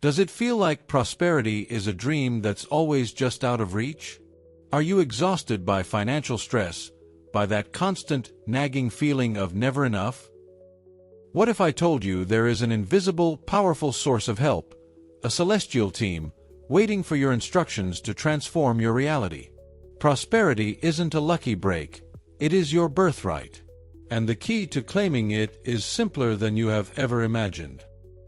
Does it feel like prosperity is a dream that's always just out of reach? Are you exhausted by financial stress, by that constant, nagging feeling of never enough? What if I told you there is an invisible, powerful source of help, a celestial team, waiting for your instructions to transform your reality? Prosperity isn't a lucky break, it is your birthright. And the key to claiming it is simpler than you have ever imagined.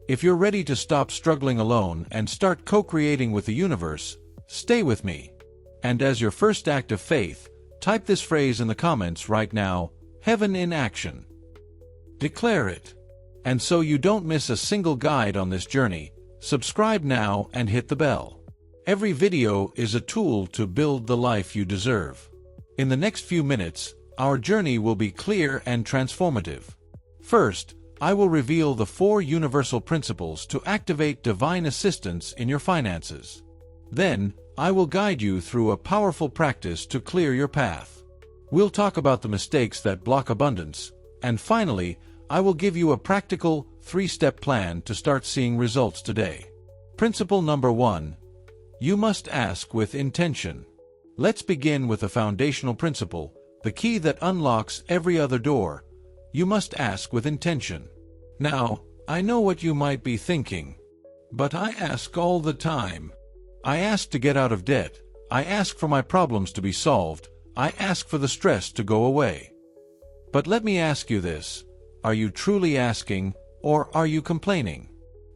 If you're ready to stop struggling alone and start co-creating with the universe, stay with me. And as your first act of faith, type this phrase in the comments right now: heaven in action. Declare it. And so you don't miss a single guide on this journey, subscribe now and hit the bell. Every video is a tool to build the life you deserve. In the next few minutes, our journey will be clear and transformative. First, I will reveal the 4 universal principles to activate divine assistance in your finances. Then, I will guide you through a powerful practice to clear your path. We'll talk about the mistakes that block abundance, and finally, I will give you a practical, 3-step plan to start seeing results today. Principle number 1. You must ask with intention. Let's begin with the foundational principle, the key that unlocks every other door. You must ask with intention. Now, I know what you might be thinking. But I ask all the time. I ask to get out of debt. I ask for my problems to be solved. I ask for the stress to go away. But let me ask you this. Are you truly asking, or are you complaining?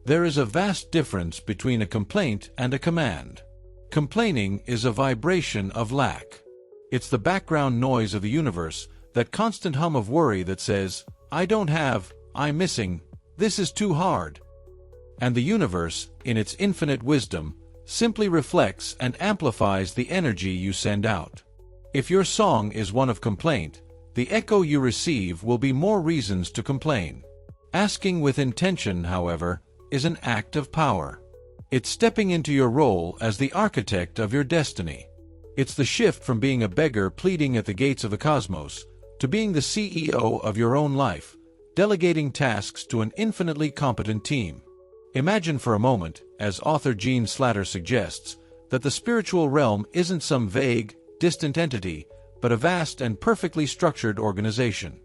There is a vast difference between a complaint and a command. Complaining is a vibration of lack. It's the background noise of the universe, that constant hum of worry that says, I don't have, I'm missing, this is too hard. And the universe, in its infinite wisdom, simply reflects and amplifies the energy you send out. If your song is one of complaint, the echo you receive will be more reasons to complain. Asking with intention, however, is an act of power. It's stepping into your role as the architect of your destiny. It's the shift from being a beggar pleading at the gates of the cosmos, to being the CEO of your own life, delegating tasks to an infinitely competent team. Imagine for a moment, as author Slatter suggests, that the spiritual realm isn't some vague, distant entity, but a vast and perfectly structured organization.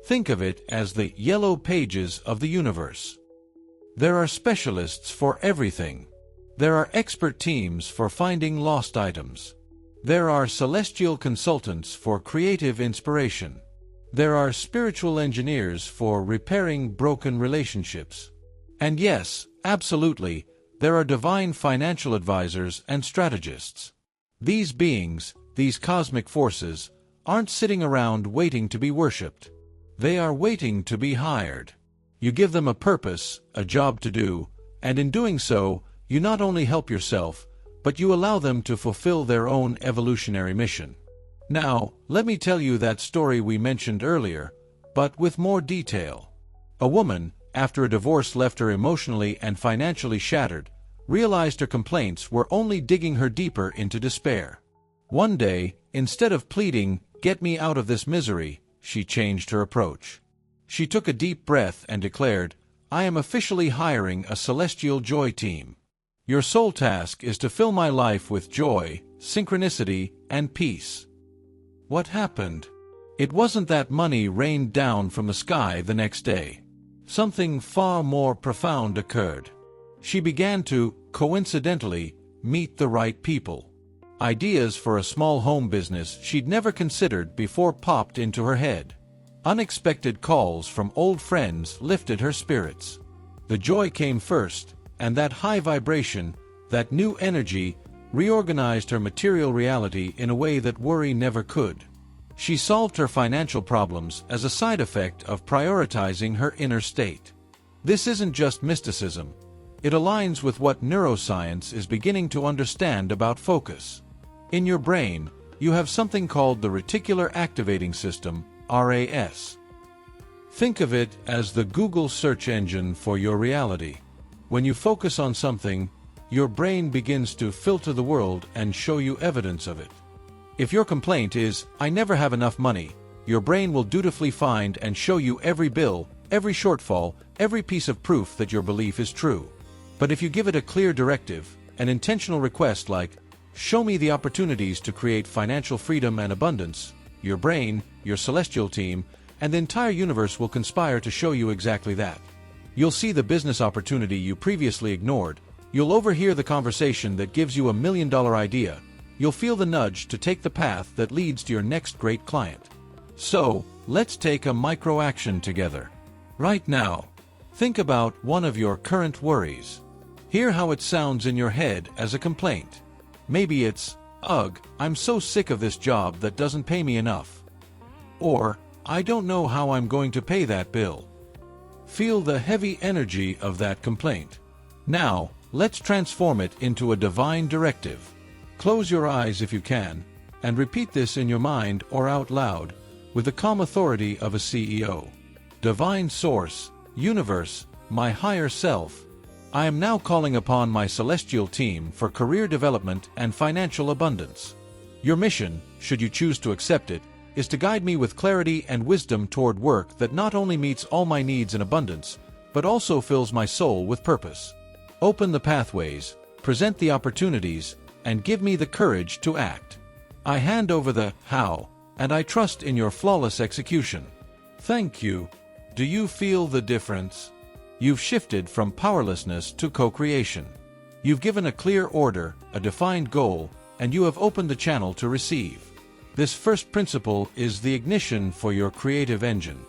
Think of it as the yellow pages of the universe. There are specialists for everything. There are expert teams for finding lost items. There are celestial consultants for creative inspiration. There are spiritual engineers for repairing broken relationships. And yes, absolutely, there are divine financial advisors and strategists. These beings, these cosmic forces, aren't sitting around waiting to be worshipped. They are waiting to be hired. You give them a purpose, a job to do, and in doing so, you not only help yourself, but you allow them to fulfill their own evolutionary mission. Now, let me tell you that story we mentioned earlier, but with more detail. A woman, after a divorce left her emotionally and financially shattered, realized her complaints were only digging her deeper into despair. One day, instead of pleading, "Get me out of this misery," she changed her approach. She took a deep breath and declared, "I am officially hiring a celestial joy team. Your sole task is to fill my life with joy, synchronicity, and peace." What happened? It wasn't that money rained down from the sky the next day. Something far more profound occurred. She began to, coincidentally, meet the right people. Ideas for a small home business she'd never considered before popped into her head. Unexpected calls from old friends lifted her spirits. The joy came first, and that high vibration, that new energy, reorganized her material reality in a way that worry never could. She solved her financial problems as a side effect of prioritizing her inner state. This isn't just mysticism. It aligns with what neuroscience is beginning to understand about focus. In your brain, you have something called the reticular activating system, RAS. Think of it as the Google search engine for your reality. When you focus on something, your brain begins to filter the world and show you evidence of it. If your complaint is, "I never have enough money," your brain will dutifully find and show you every bill, every shortfall, every piece of proof that your belief is true. But if you give it a clear directive, an intentional request like, "Show me the opportunities to create financial freedom and abundance," your brain, your celestial team, and the entire universe will conspire to show you exactly that. You'll see the business opportunity you previously ignored. You'll overhear the conversation that gives you $1 million idea. You'll feel the nudge to take the path that leads to your next great client. So, let's take a micro-action together. Right now, think about one of your current worries. Hear how it sounds in your head as a complaint. Maybe it's, "Ugh, I'm so sick of this job that doesn't pay me enough." Or, "I don't know how I'm going to pay that bill." Feel the heavy energy of that complaint. Now, let's transform it into a divine directive. Close your eyes if you can, and repeat this in your mind or out loud, with the calm authority of a CEO. Divine Source, Universe, my higher self, I am now calling upon my celestial team for career development and financial abundance. Your mission, should you choose to accept it, is to guide me with clarity and wisdom toward work that not only meets all my needs in abundance, but also fills my soul with purpose. Open the pathways, present the opportunities, and give me the courage to act. I hand over the how, and I trust in your flawless execution. Thank you. Do you feel the difference? You've shifted from powerlessness to co-creation. You've given a clear order, a defined goal, and you have opened the channel to receive. This first principle is the ignition for your creative engine.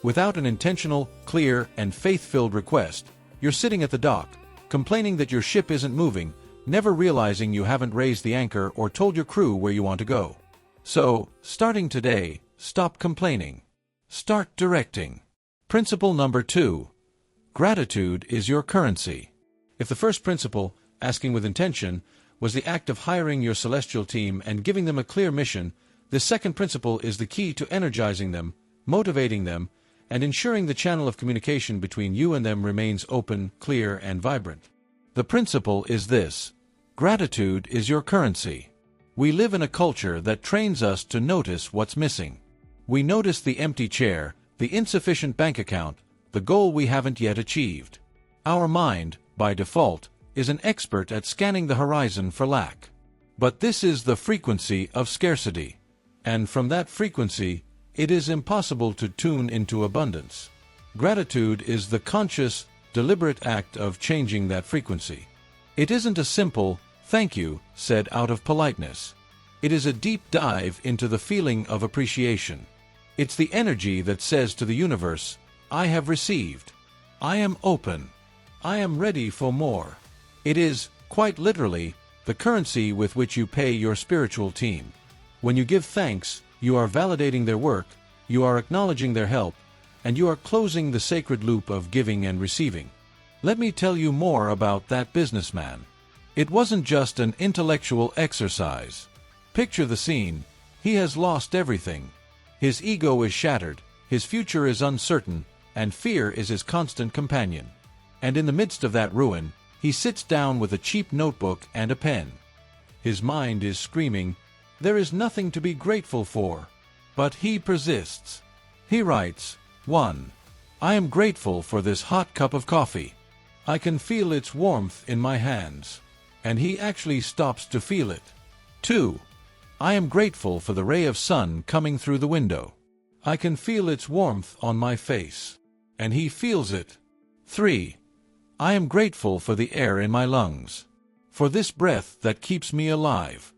Without an intentional, clear, and faith-filled request, you're sitting at the dock, complaining that your ship isn't moving, never realizing you haven't raised the anchor or told your crew where you want to go. So, starting today, stop complaining. Start directing. Principle number 2. Gratitude is your currency. If the first principle, asking with intention, was the act of hiring your celestial team and giving them a clear mission, this second principle is the key to energizing them, motivating them, and ensuring the channel of communication between you and them remains open, clear, and vibrant. The principle is this: gratitude is your currency. We live in a culture that trains us to notice what's missing. We notice the empty chair, the insufficient bank account, the goal we haven't yet achieved. Our mind, by default, is an expert at scanning the horizon for lack. But this is the frequency of scarcity. And from that frequency, it is impossible to tune into abundance. Gratitude is the conscious, deliberate act of changing that frequency. It isn't a simple, "thank you," said out of politeness. It is a deep dive into the feeling of appreciation. It's the energy that says to the universe, "I have received. I am open. I am ready for more." It is, quite literally, the currency with which you pay your spiritual team. When you give thanks, you are validating their work, you are acknowledging their help, and you are closing the sacred loop of giving and receiving. Let me tell you more about that businessman. It wasn't just an intellectual exercise. Picture the scene. He has lost everything. His ego is shattered, his future is uncertain, and fear is his constant companion. And in the midst of that ruin, he sits down with a cheap notebook and a pen. His mind is screaming, "There is nothing to be grateful for." But he persists. He writes, 1. I am grateful for this hot cup of coffee. I can feel its warmth in my hands. And he actually stops to feel it. 2. I am grateful for the ray of sun coming through the window. I can feel its warmth on my face. And he feels it. 3. I am grateful for the air in my lungs. For this breath that keeps me alive.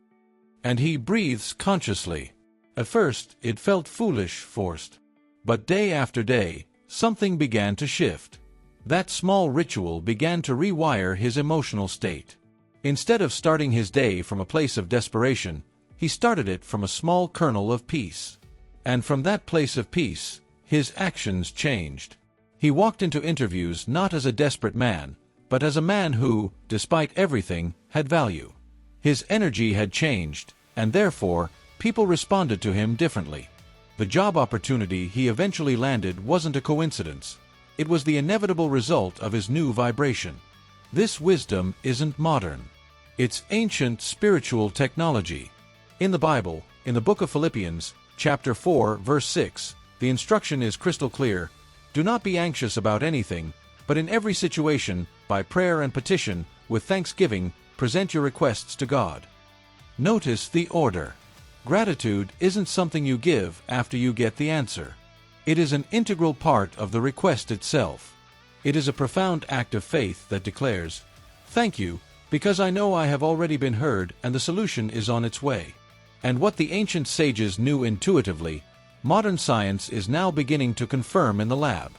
And he breathes consciously. At first, it felt foolish, forced. But day after day, something began to shift. That small ritual began to rewire his emotional state. Instead of starting his day from a place of desperation, he started it from a small kernel of peace. And from that place of peace, his actions changed. He walked into interviews not as a desperate man, but as a man who, despite everything, had value. His energy had changed, and therefore, people responded to him differently. The job opportunity he eventually landed wasn't a coincidence. It was the inevitable result of his new vibration. This wisdom isn't modern. It's ancient spiritual technology. In the Bible, in the book of Philippians, chapter 4, verse 6, the instruction is crystal clear: do not be anxious about anything, but in every situation, by prayer and petition, with thanksgiving, present your requests to God. Notice the order. Gratitude isn't something you give after you get the answer. It is an integral part of the request itself. It is a profound act of faith that declares, "Thank you, because I know I have already been heard and the solution is on its way." And what the ancient sages knew intuitively, modern science is now beginning to confirm in the lab.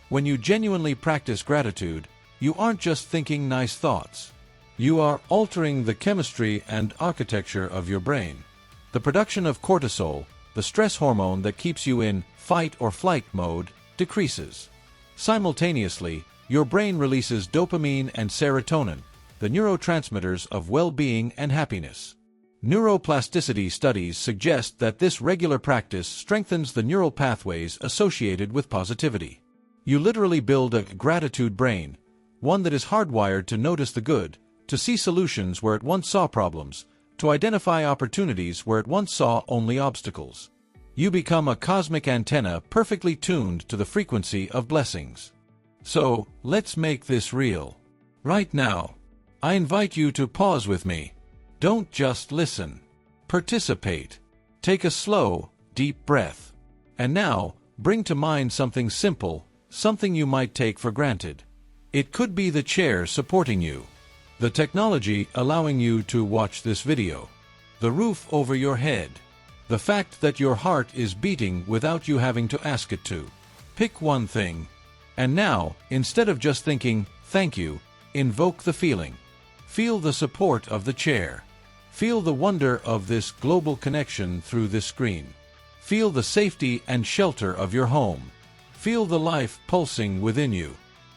When you genuinely practice gratitude, you aren't just thinking nice thoughts. You are altering the chemistry and architecture of your brain. The production of cortisol, the stress hormone that keeps you in fight or flight mode, decreases. Simultaneously, your brain releases dopamine and serotonin, the neurotransmitters of well-being and happiness. Neuroplasticity studies suggest that this regular practice strengthens the neural pathways associated with positivity. You literally build a gratitude brain, one that is hardwired to notice the good, to see solutions where it once saw problems, to identify opportunities where it once saw only obstacles. You become a cosmic antenna perfectly tuned to the frequency of blessings. So, let's make this real. Right now, I invite you to pause with me. Don't just listen. Participate. Take a slow, deep breath. And now, bring to mind something simple, something you might take for granted. It could be the chair supporting you, the technology allowing you to watch this video, the roof over your head, the fact that your heart is beating without you having to ask it to. Pick one thing. And now, instead of just thinking, "Thank you," invoke the feeling. Feel the support of the chair. Feel the wonder of this global connection through this screen. Feel the safety and shelter of your home. Feel the life pulsing within you.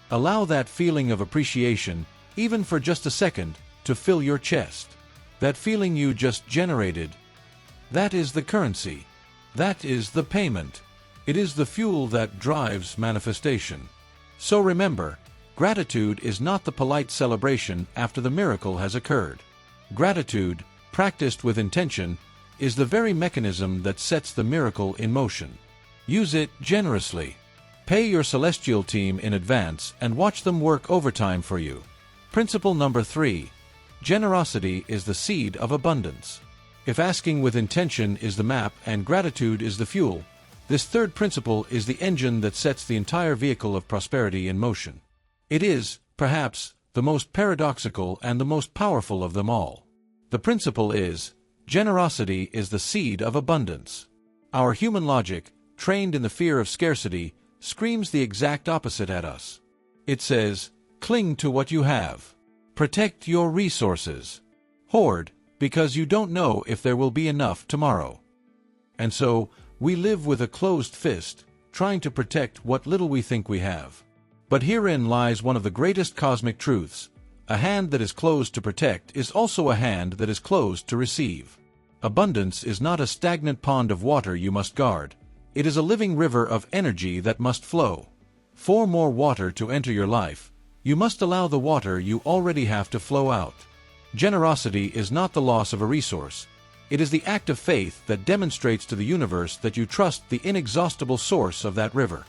Allow that feeling of appreciation, even for just a second, to fill your chest. That feeling you just generated. That is the currency. That is the payment. It is the fuel that drives manifestation. So remember, gratitude is not the polite celebration after the miracle has occurred. Gratitude, practiced with intention, is the very mechanism that sets the miracle in motion. Use it generously. Pay your celestial team in advance and watch them work overtime for you. Principle number 3. Generosity is the seed of abundance. If asking with intention is the map and gratitude is the fuel, this third principle is the engine that sets the entire vehicle of prosperity in motion. It is, perhaps, the most paradoxical and the most powerful of them all. The principle is, generosity is the seed of abundance. Our human logic, trained in the fear of scarcity, screams the exact opposite at us. It says, cling to what you have. Protect your resources. Hoard, because you don't know if there will be enough tomorrow. And so, we live with a closed fist, trying to protect what little we think we have. But herein lies one of the greatest cosmic truths. A hand that is closed to protect is also a hand that is closed to receive. Abundance is not a stagnant pond of water you must guard. It is a living river of energy that must flow. For more water to enter your life, you must allow the water you already have to flow out. Generosity is not the loss of a resource. It is the act of faith that demonstrates to the universe that you trust the inexhaustible source of that river.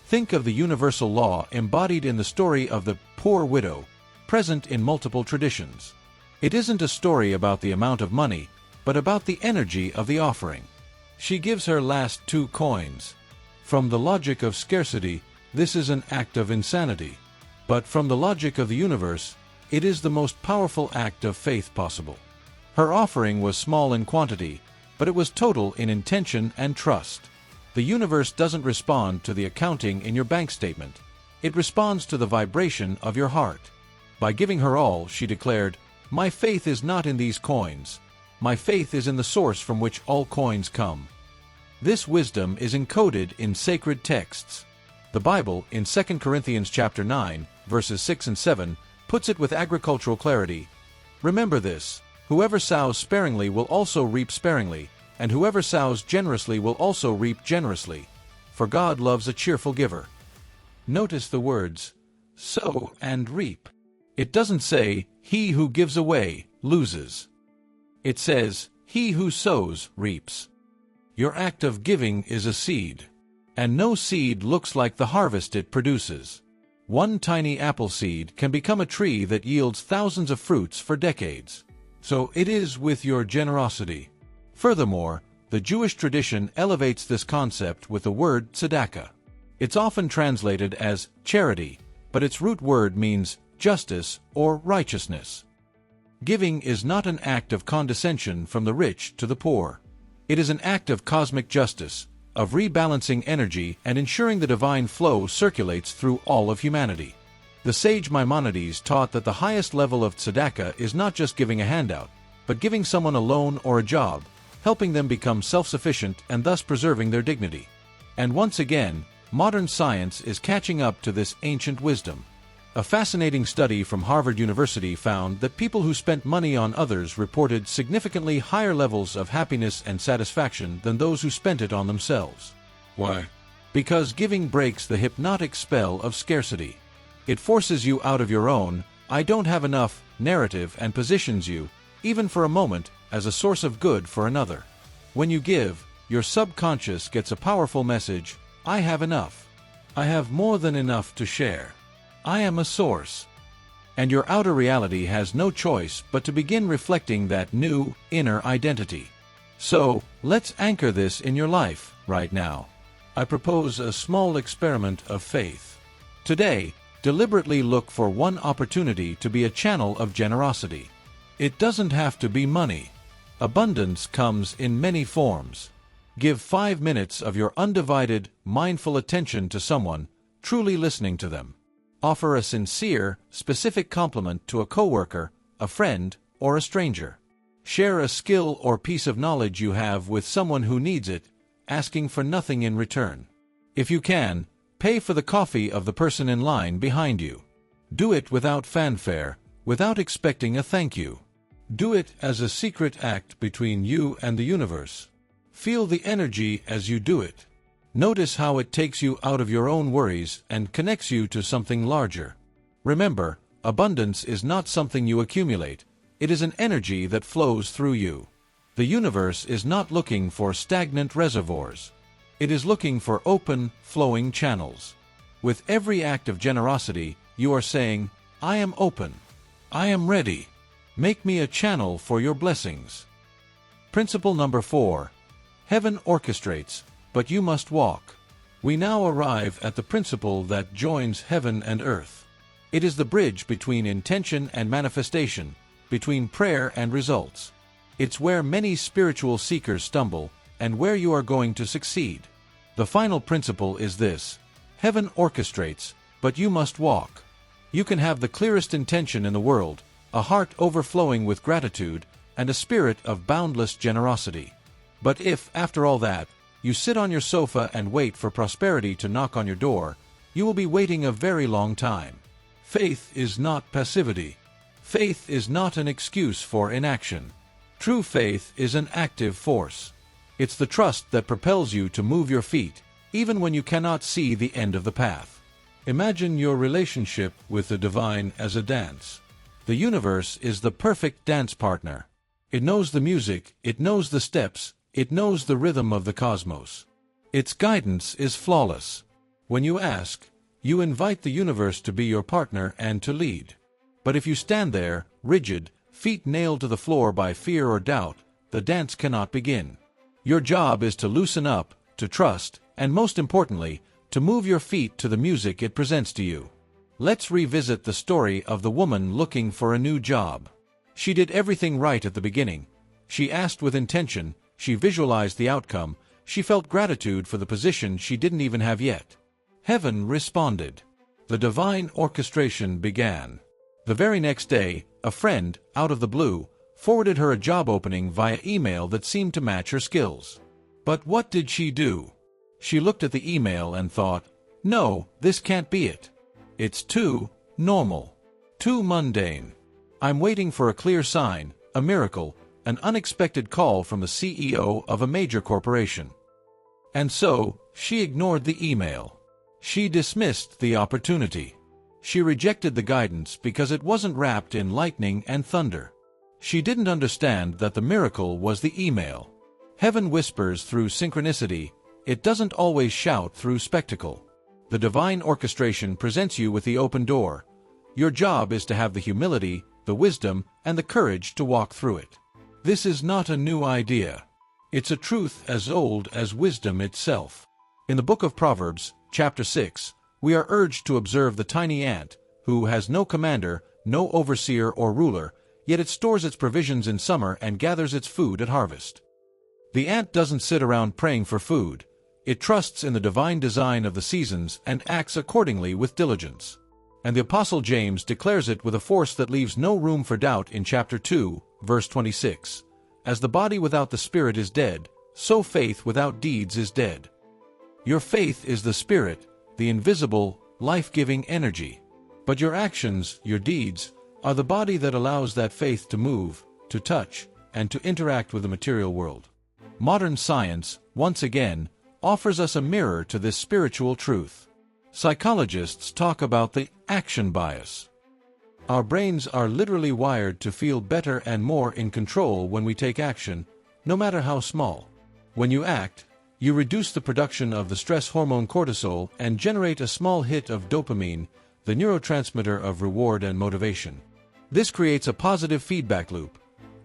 Think of the universal law embodied in the story of the poor widow, present in multiple traditions. It isn't a story about the amount of money, but about the energy of the offering. She gives her last 2 coins. From the logic of scarcity, this is an act of insanity. But from the logic of the universe, it is the most powerful act of faith possible. Her offering was small in quantity, but it was total in intention and trust. The universe doesn't respond to the accounting in your bank statement. It responds to the vibration of your heart. By giving her all, she declared, "My faith is not in these coins. My faith is in the source from which all coins come." This wisdom is encoded in sacred texts. The Bible, in 2 Corinthians chapter 9, verses 6 and 7, puts it with agricultural clarity. Remember this, whoever sows sparingly will also reap sparingly, and whoever sows generously will also reap generously. For God loves a cheerful giver. Notice the words, sow and reap. It doesn't say, he who gives away loses. It says, he who sows reaps. Your act of giving is a seed. And no seed looks like the harvest it produces. One tiny apple seed can become a tree that yields thousands of fruits for decades. So it is with your generosity. Furthermore, the Jewish tradition elevates this concept with the word tzedakah. It's often translated as charity, but its root word means justice or righteousness. Giving is not an act of condescension from the rich to the poor. It is an act of cosmic justice, of rebalancing energy and ensuring the divine flow circulates through all of humanity. The sage Maimonides taught that the highest level of tzedakah is not just giving a handout, but giving someone a loan or a job, helping them become self-sufficient and thus preserving their dignity. And once again, modern science is catching up to this ancient wisdom. A fascinating study from Harvard University found that people who spent money on others reported significantly higher levels of happiness and satisfaction than those who spent it on themselves. Why? Because giving breaks the hypnotic spell of scarcity. It forces you out of your own "I don't have enough" narrative and positions you, even for a moment, as a source of good for another. When you give, your subconscious gets a powerful message: I have enough. I have more than enough to share. I am a source. And your outer reality has no choice but to begin reflecting that new, inner identity. So, let's anchor this in your life, right now. I propose a small experiment of faith. Today, deliberately look for one opportunity to be a channel of generosity. It doesn't have to be money. Abundance comes in many forms. Give 5 minutes of your undivided, mindful attention to someone, truly listening to them. Offer a sincere, specific compliment to a coworker, a friend, or a stranger. Share a skill or piece of knowledge you have with someone who needs it, asking for nothing in return. If you can, pay for the coffee of the person in line behind you. Do it without fanfare, without expecting a thank you. Do it as a secret act between you and the universe. Feel the energy as you do it. Notice how it takes you out of your own worries and connects you to something larger. Remember, abundance is not something you accumulate. It is an energy that flows through you. The universe is not looking for stagnant reservoirs. It is looking for open, flowing channels. With every act of generosity, you are saying, I am open. I am ready. Make me a channel for your blessings. Principle number 4. Heaven orchestrates, but you must walk. We now arrive at the principle that joins heaven and earth. It is the bridge between intention and manifestation, between prayer and results. It's where many spiritual seekers stumble, and where you are going to succeed. The final principle is this: heaven orchestrates, but you must walk. You can have the clearest intention in the world, a heart overflowing with gratitude, and a spirit of boundless generosity. But if, after all that, you sit on your sofa and wait for prosperity to knock on your door, you will be waiting a very long time. Faith is not passivity. Faith is not an excuse for inaction. True faith is an active force. It's the trust that propels you to move your feet, even when you cannot see the end of the path. Imagine your relationship with the divine as a dance. The universe is the perfect dance partner. It knows the music, it knows the steps, it knows the rhythm of the cosmos. Its guidance is flawless. When you ask, you invite the universe to be your partner and to lead. But if you stand there, rigid, feet nailed to the floor by fear or doubt, the dance cannot begin. Your job is to loosen up, to trust, and most importantly, to move your feet to the music it presents to you. Let's revisit the story of the woman looking for a new job. She did everything right at the beginning. She asked with intention, she visualized the outcome, she felt gratitude for the position she didn't even have yet. Heaven responded. The divine orchestration began. The very next day, a friend, out of the blue, forwarded her a job opening via email that seemed to match her skills. But what did she do? She looked at the email and thought, no, this can't be it. It's too normal. Too mundane. I'm waiting for a clear sign, a miracle, an unexpected call from the CEO of a major corporation. And so, she ignored the email. She dismissed the opportunity. She rejected the guidance because it wasn't wrapped in lightning and thunder. She didn't understand that the miracle was the email. Heaven whispers through synchronicity. It doesn't always shout through spectacle. The divine orchestration presents you with the open door. Your job is to have the humility, the wisdom, and the courage to walk through it. This is not a new idea. It's a truth as old as wisdom itself. In the book of Proverbs, chapter 6, we are urged to observe the tiny ant, who has no commander, no overseer or ruler, yet it stores its provisions in summer and gathers its food at harvest. The ant doesn't sit around praying for food. It trusts in the divine design of the seasons and acts accordingly with diligence. And the Apostle James declares it with a force that leaves no room for doubt in chapter 2, verse 26. As the body without the spirit is dead, so faith without deeds is dead. Your faith is the spirit, the invisible, life-giving energy. But your actions, your deeds, are the body that allows that faith to move, to touch, and to interact with the material world. Modern science, once again, offers us a mirror to this spiritual truth. Psychologists talk about the action bias. Our brains are literally wired to feel better and more in control when we take action, no matter how small. When you act, you reduce the production of the stress hormone cortisol and generate a small hit of dopamine, the neurotransmitter of reward and motivation. This creates a positive feedback loop.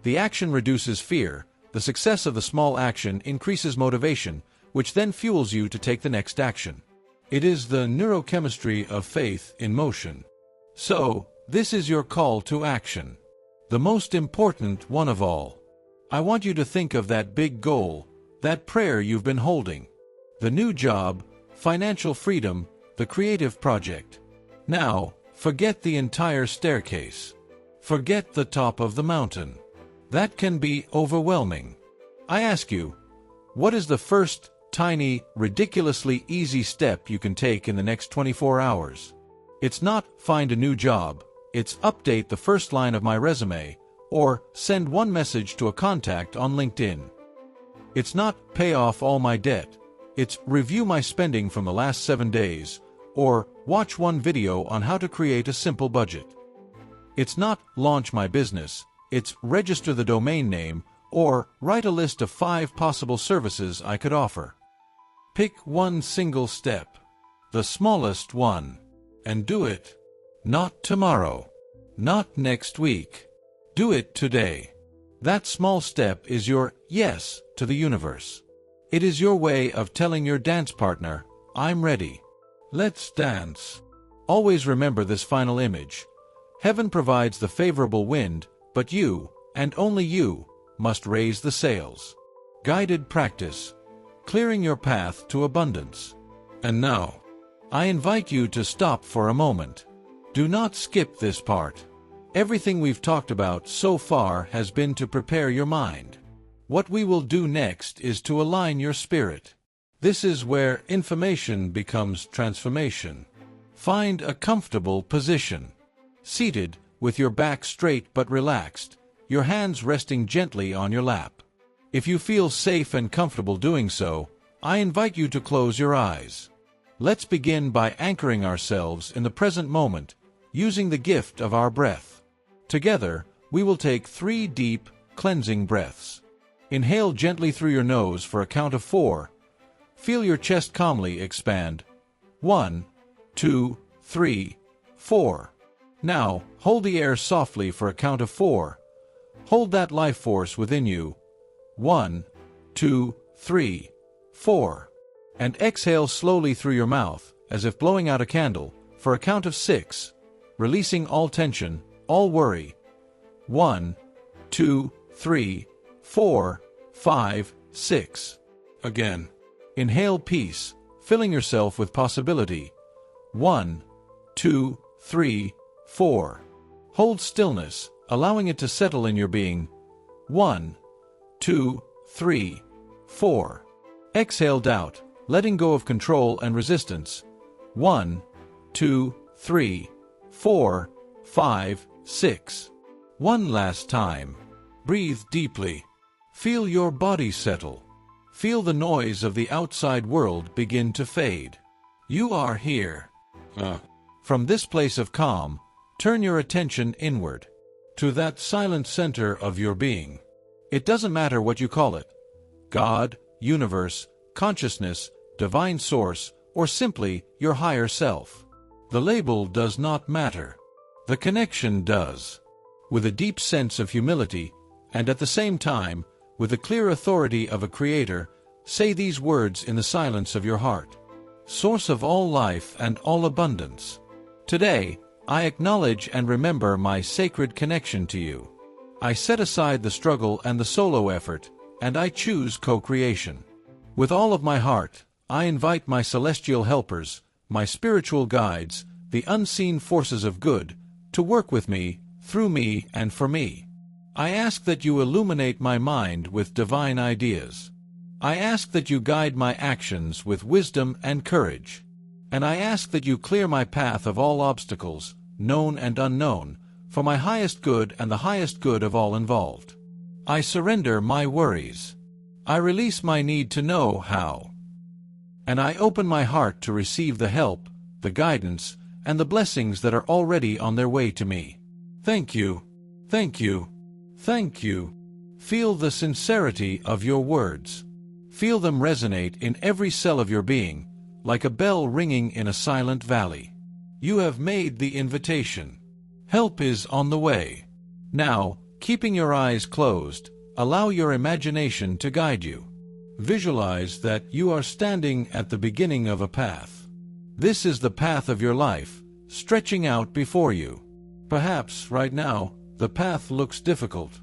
The action reduces fear, the success of the small action increases motivation, which then fuels you to take the next action. It is the neurochemistry of faith in motion. So, this is your call to action. The most important one of all. I want you to think of that big goal, that prayer you've been holding. The new job, financial freedom, the creative project. Now, forget the entire staircase. Forget the top of the mountain. That can be overwhelming. I ask you, what is the first, tiny, ridiculously easy step you can take in the next 24 hours? It's not find a new job, it's update the first line of my resume, or send one message to a contact on LinkedIn. It's not pay off all my debt, it's review my spending from the last 7 days, or watch one video on how to create a simple budget. It's not launch my business, it's register the domain name, or write a list of 5 possible services I could offer. Pick one single step, the smallest one, and do it. Not tomorrow, not next week. Do it today. That small step is your yes to the universe. It is your way of telling your dance partner, I'm ready. Let's dance. Always remember this final image. Heaven provides the favorable wind, but you, and only you, must raise the sails. Guided practice. Clearing your path to abundance. And now, I invite you to stop for a moment. Do not skip this part. Everything we've talked about so far has been to prepare your mind. What we will do next is to align your spirit. This is where information becomes transformation. Find a comfortable position. Seated, with your back straight but relaxed, your hands resting gently on your lap. If you feel safe and comfortable doing so, I invite you to close your eyes. Let's begin by anchoring ourselves in the present moment, using the gift of our breath. Together, we will take 3 deep, cleansing breaths. Inhale gently through your nose for a count of 4. Feel your chest calmly expand. 1, 2, 3, 4. Now, hold the air softly for a count of 4. Hold that life force within you. 1, 2, 3, 4. And exhale slowly through your mouth, as if blowing out a candle, for a count of 6, releasing all tension, all worry. 1, 2, 3, 4, 5, 6. Again. Inhale peace, filling yourself with possibility. 1, 2, 3, 4. Hold stillness, allowing it to settle in your being. 1, 2, 3, 4. Exhale doubt, letting go of control and resistance. 1, 2, 3, 4, 5, 6. One last time. Breathe deeply. Feel your body settle. Feel the noise of the outside world begin to fade. You are here. From this place of calm, turn your attention inward, to that silent center of your being. It doesn't matter what you call it. God, universe, consciousness, divine source, or simply your higher self. The label does not matter. The connection does. With a deep sense of humility, and at the same time, with the clear authority of a creator, say these words in the silence of your heart. Source of all life and all abundance. Today, I acknowledge and remember my sacred connection to you. I set aside the struggle and the solo effort, and I choose co-creation. With all of my heart, I invite my celestial helpers, my spiritual guides, the unseen forces of good, to work with me, through me, and for me. I ask that you illuminate my mind with divine ideas. I ask that you guide my actions with wisdom and courage. And I ask that you clear my path of all obstacles, known and unknown, for my highest good and the highest good of all involved. I surrender my worries. I release my need to know how. And I open my heart to receive the help, the guidance, and the blessings that are already on their way to me. Thank you. Thank you. Thank you. Feel the sincerity of your words. Feel them resonate in every cell of your being, like a bell ringing in a silent valley. You have made the invitation. Help is on the way. Now, keeping your eyes closed, allow your imagination to guide you. Visualize that you are standing at the beginning of a path. This is the path of your life, stretching out before you. Perhaps, right now, the path looks difficult.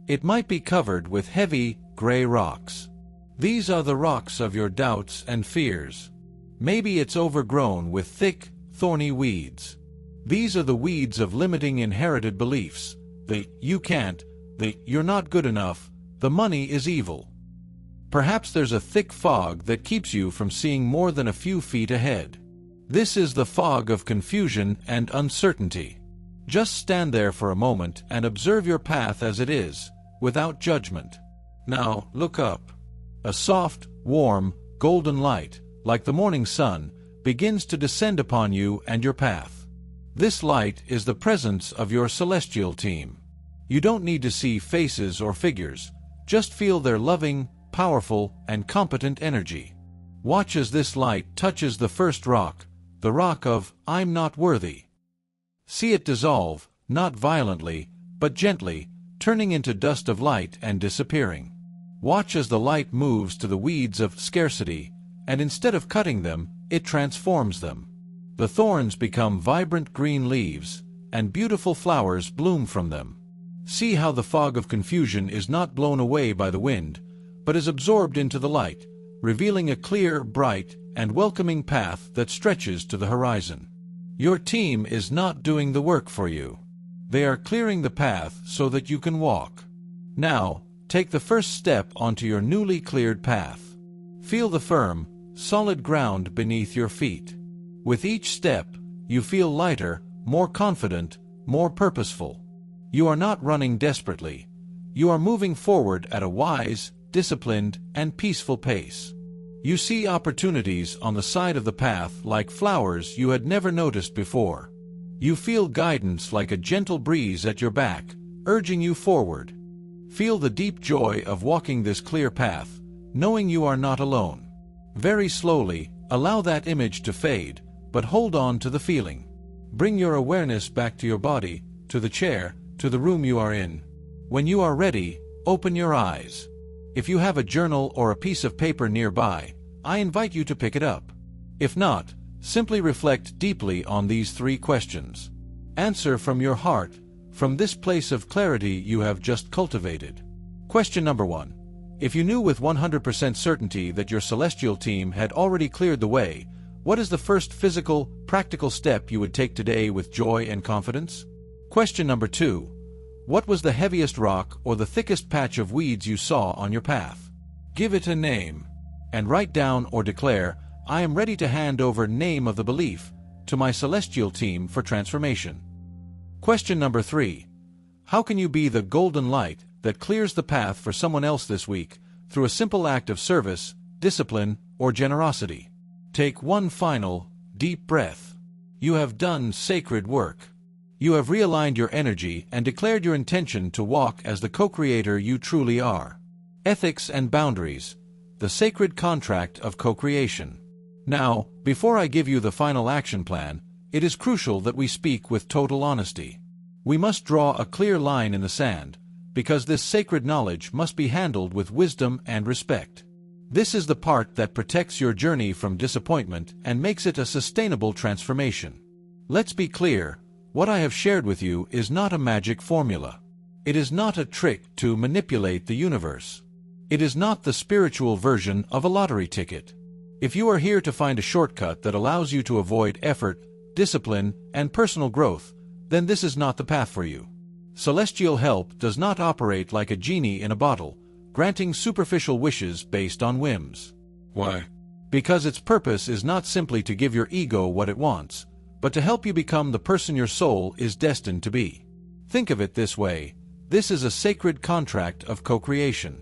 It might be covered with heavy, gray rocks. These are the rocks of your doubts and fears. Maybe it's overgrown with thick, thorny weeds. These are the weeds of limiting inherited beliefs. The "you can't," the "you're not good enough," the "money is evil." Perhaps there's a thick fog that keeps you from seeing more than a few feet ahead. This is the fog of confusion and uncertainty. Just stand there for a moment and observe your path as it is, without judgment. Now, look up. A soft, warm, golden light, like the morning sun, begins to descend upon you and your path. This light is the presence of your celestial team. You don't need to see faces or figures, just feel their loving, powerful, and competent energy. Watch as this light touches the first rock, the rock of "I'm not worthy." See it dissolve, not violently, but gently, turning into dust of light and disappearing. Watch as the light moves to the weeds of scarcity, and instead of cutting them, it transforms them. The thorns become vibrant green leaves, and beautiful flowers bloom from them. See how the fog of confusion is not blown away by the wind, but is absorbed into the light, revealing a clear, bright, and welcoming path that stretches to the horizon. Your team is not doing the work for you. They are clearing the path so that you can walk. Now, take the first step onto your newly cleared path. Feel the firm, solid ground beneath your feet. With each step, you feel lighter, more confident, more purposeful. You are not running desperately. You are moving forward at a wise, disciplined, and peaceful pace. You see opportunities on the side of the path like flowers you had never noticed before. You feel guidance like a gentle breeze at your back, urging you forward. Feel the deep joy of walking this clear path, knowing you are not alone. Very slowly, allow that image to fade, but hold on to the feeling. Bring your awareness back to your body, to the chair, to the room you are in. When you are ready, open your eyes. If you have a journal or a piece of paper nearby, I invite you to pick it up. If not, simply reflect deeply on these 3 questions. Answer from your heart, from this place of clarity you have just cultivated. Question number 1. If you knew with 100% certainty that your celestial team had already cleared the way, what is the first physical, practical step you would take today with joy and confidence? Question number 2. What was the heaviest rock or the thickest patch of weeds you saw on your path? Give it a name. And write down or declare, "I am ready to hand over name of the belief to my celestial team for transformation." Question number 3. How can you be the golden light that clears the path for someone else this week through a simple act of service, discipline, or generosity? Take one final, deep breath. You have done sacred work. You have realigned your energy and declared your intention to walk as the co-creator you truly are. Ethics and boundaries, the sacred contract of co-creation. Now, before I give you the final action plan, it is crucial that we speak with total honesty. We must draw a clear line in the sand, because this sacred knowledge must be handled with wisdom and respect. This is the part that protects your journey from disappointment and makes it a sustainable transformation. Let's be clear, what I have shared with you is not a magic formula. It is not a trick to manipulate the universe. It is not the spiritual version of a lottery ticket. If you are here to find a shortcut that allows you to avoid effort, discipline, and personal growth, then this is not the path for you. Celestial help does not operate like a genie in a bottle, granting superficial wishes based on whims. Why? Because its purpose is not simply to give your ego what it wants, but to help you become the person your soul is destined to be. Think of it this way: this is a sacred contract of co-creation.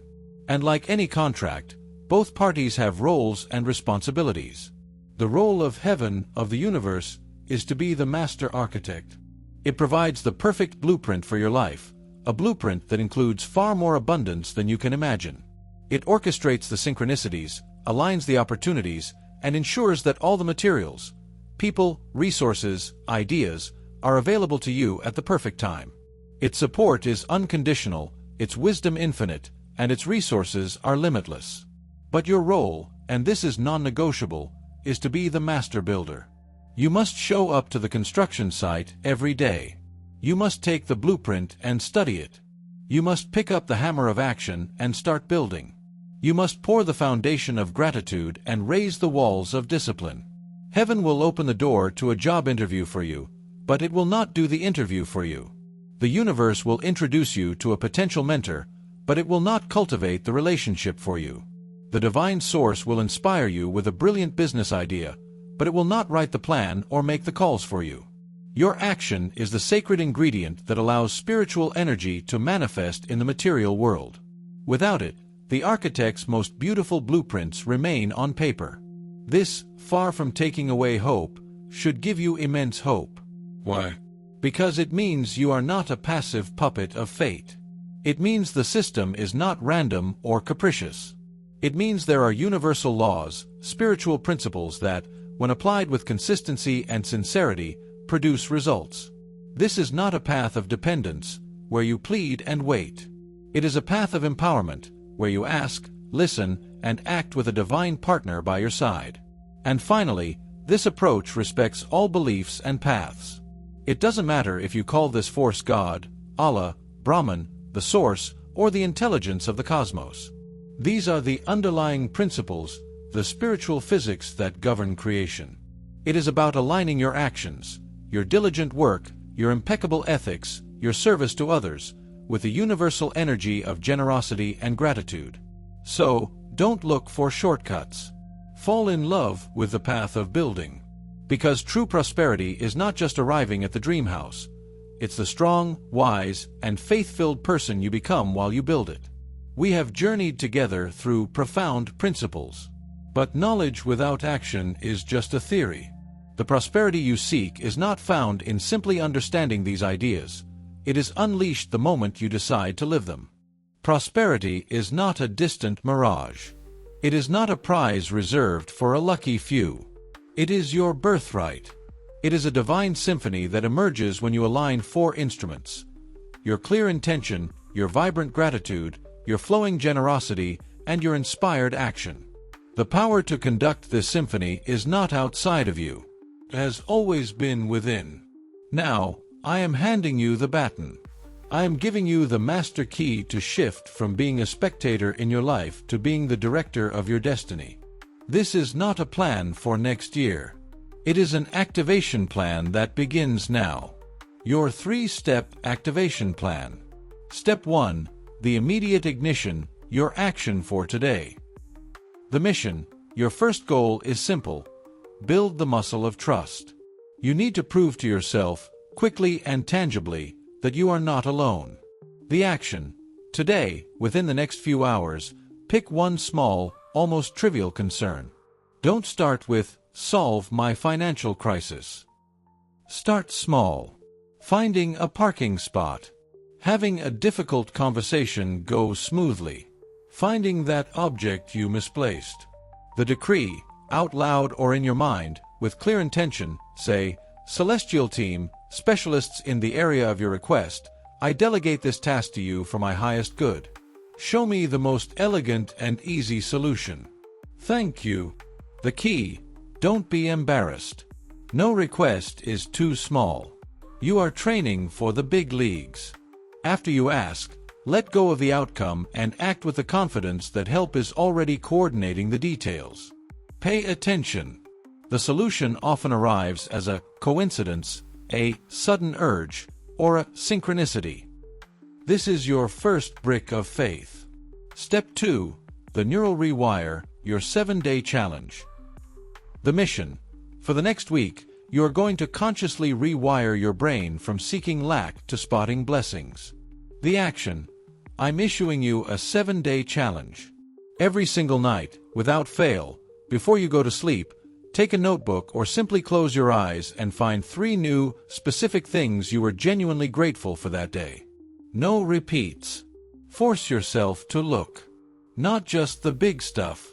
And like any contract, both parties have roles and responsibilities. The role of heaven, of the universe, is to be the master architect. It provides the perfect blueprint for your life, a blueprint that includes far more abundance than you can imagine. It orchestrates the synchronicities, aligns the opportunities, and ensures that all the materials, people, resources, ideas, are available to you at the perfect time. Its support is unconditional, its wisdom infinite, and its resources are limitless. But your role, and this is non-negotiable, is to be the master builder. You must show up to the construction site every day. You must take the blueprint and study it. You must pick up the hammer of action and start building. You must pour the foundation of gratitude and raise the walls of discipline. Heaven will open the door to a job interview for you, but it will not do the interview for you. The universe will introduce you to a potential mentor, but it will not cultivate the relationship for you. The divine source will inspire you with a brilliant business idea, but it will not write the plan or make the calls for you. Your action is the sacred ingredient that allows spiritual energy to manifest in the material world. Without it, the architect's most beautiful blueprints remain on paper. This, far from taking away hope, should give you immense hope. Why? Because it means you are not a passive puppet of fate. It means the system is not random or capricious. It means there are universal laws, spiritual principles that, when applied with consistency and sincerity, produce results. This is not a path of dependence, where you plead and wait. It is a path of empowerment, where you ask, listen, and act with a divine partner by your side. And finally, this approach respects all beliefs and paths. It doesn't matter if you call this force God, Allah, Brahman, the source, or the intelligence of the cosmos. These are the underlying principles, the spiritual physics that govern creation. It is about aligning your actions, your diligent work, your impeccable ethics, your service to others, with the universal energy of generosity and gratitude. So, don't look for shortcuts. Fall in love with the path of building. Because true prosperity is not just arriving at the dream house. It's the strong, wise, and faith-filled person you become while you build it. We have journeyed together through profound principles. But knowledge without action is just a theory. The prosperity you seek is not found in simply understanding these ideas. It is unleashed the moment you decide to live them. Prosperity is not a distant mirage. It is not a prize reserved for a lucky few. It is your birthright. It is a divine symphony that emerges when you align four instruments: your clear intention, your vibrant gratitude, your flowing generosity, and your inspired action. The power to conduct this symphony is not outside of you. It has always been within. Now, I am handing you the baton. I am giving you the master key to shift from being a spectator in your life to being the director of your destiny. This is not a plan for next year. It is an activation plan that begins now. Your 3-step activation plan. Step 1, the immediate ignition, your action for today. The mission, your first goal is simple: build the muscle of trust. You need to prove to yourself, quickly and tangibly, that you are not alone. The action, today, within the next few hours, pick one small, almost trivial concern. Don't start with, solve my financial crisis. Start small. Finding a parking spot. Having a difficult conversation go smoothly. Finding that object you misplaced. The decree, out loud or in your mind, with clear intention, say, "Celestial Team, specialists in the area of your request, I delegate this task to you for my highest good. Show me the most elegant and easy solution. Thank you." The key: don't be embarrassed. No request is too small. You are training for the big leagues. After you ask, let go of the outcome and act with the confidence that help is already coordinating the details. Pay attention. The solution often arrives as a coincidence, a sudden urge, or a synchronicity. This is your first brick of faith. Step 2. The Neural Rewire, your 7-day challenge. The mission. For the next week, you are going to consciously rewire your brain from seeking lack to spotting blessings. The action. I'm issuing you a 7-day challenge. Every single night, without fail, before you go to sleep, take a notebook or simply close your eyes and find 3 new, specific things you were genuinely grateful for that day. No repeats. Force yourself to look. Not just the big stuff.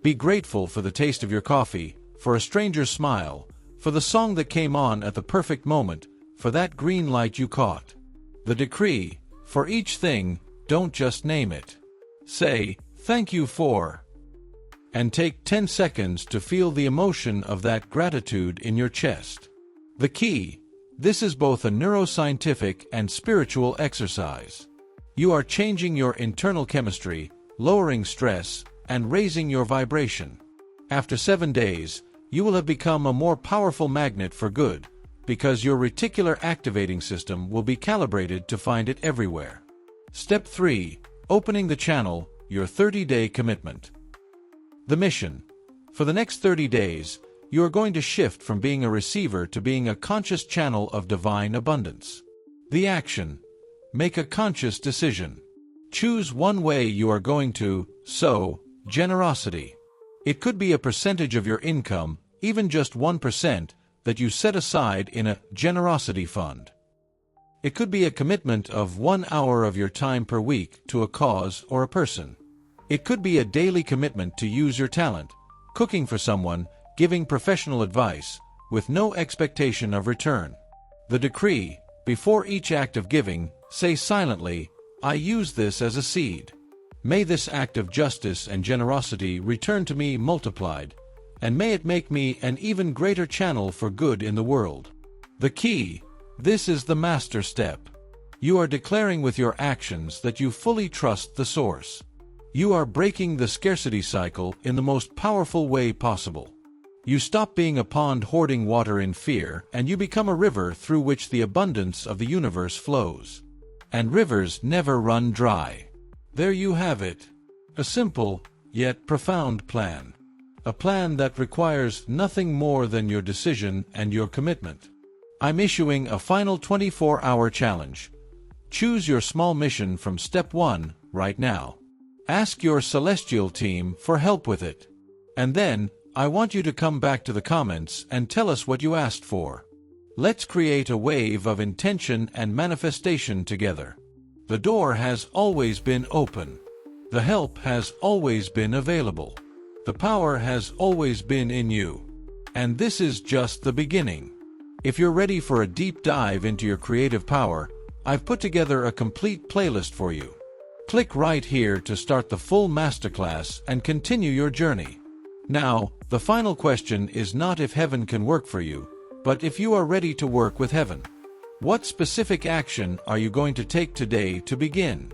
Be grateful for the taste of your coffee, for a stranger's smile, for the song that came on at the perfect moment, for that green light you caught. The decree: for each thing, don't just name it. Say, "Thank you for," and take 10 seconds to feel the emotion of that gratitude in your chest. The key: this is both a neuroscientific and spiritual exercise. You are changing your internal chemistry, lowering stress, and raising your vibration. After 7 days, you will have become a more powerful magnet for good, because your reticular activating system will be calibrated to find it everywhere. Step 3. Opening the channel, your 30-day commitment. The mission. For the next 30 days, you are going to shift from being a receiver to being a conscious channel of divine abundance. The action. Make a conscious decision. Choose one way you are going to sow generosity. It could be a percentage of your income, even just 1%, that you set aside in a generosity fund. It could be a commitment of 1 hour of your time per week to a cause or a person. It could be a daily commitment to use your talent, cooking for someone, giving professional advice, with no expectation of return. The decree: before each act of giving, say silently, "I use this as a seed. May this act of justice and generosity return to me multiplied, and may it make me an even greater channel for good in the world." The key: this is the master step. You are declaring with your actions that you fully trust the source. You are breaking the scarcity cycle in the most powerful way possible. You stop being a pond hoarding water in fear, and you become a river through which the abundance of the universe flows. And rivers never run dry. There you have it. A simple, yet profound plan. A plan that requires nothing more than your decision and your commitment. I'm issuing a final 24-hour challenge. Choose your small mission from step 1 right now. Ask your celestial team for help with it. And then, I want you to come back to the comments and tell us what you asked for. Let's create a wave of intention and manifestation together. The door has always been open. The help has always been available. The power has always been in you. And this is just the beginning. If you're ready for a deep dive into your creative power, I've put together a complete playlist for you. Click right here to start the full masterclass and continue your journey. Now, the final question is not if heaven can work for you, but if you are ready to work with heaven. What specific action are you going to take today to begin?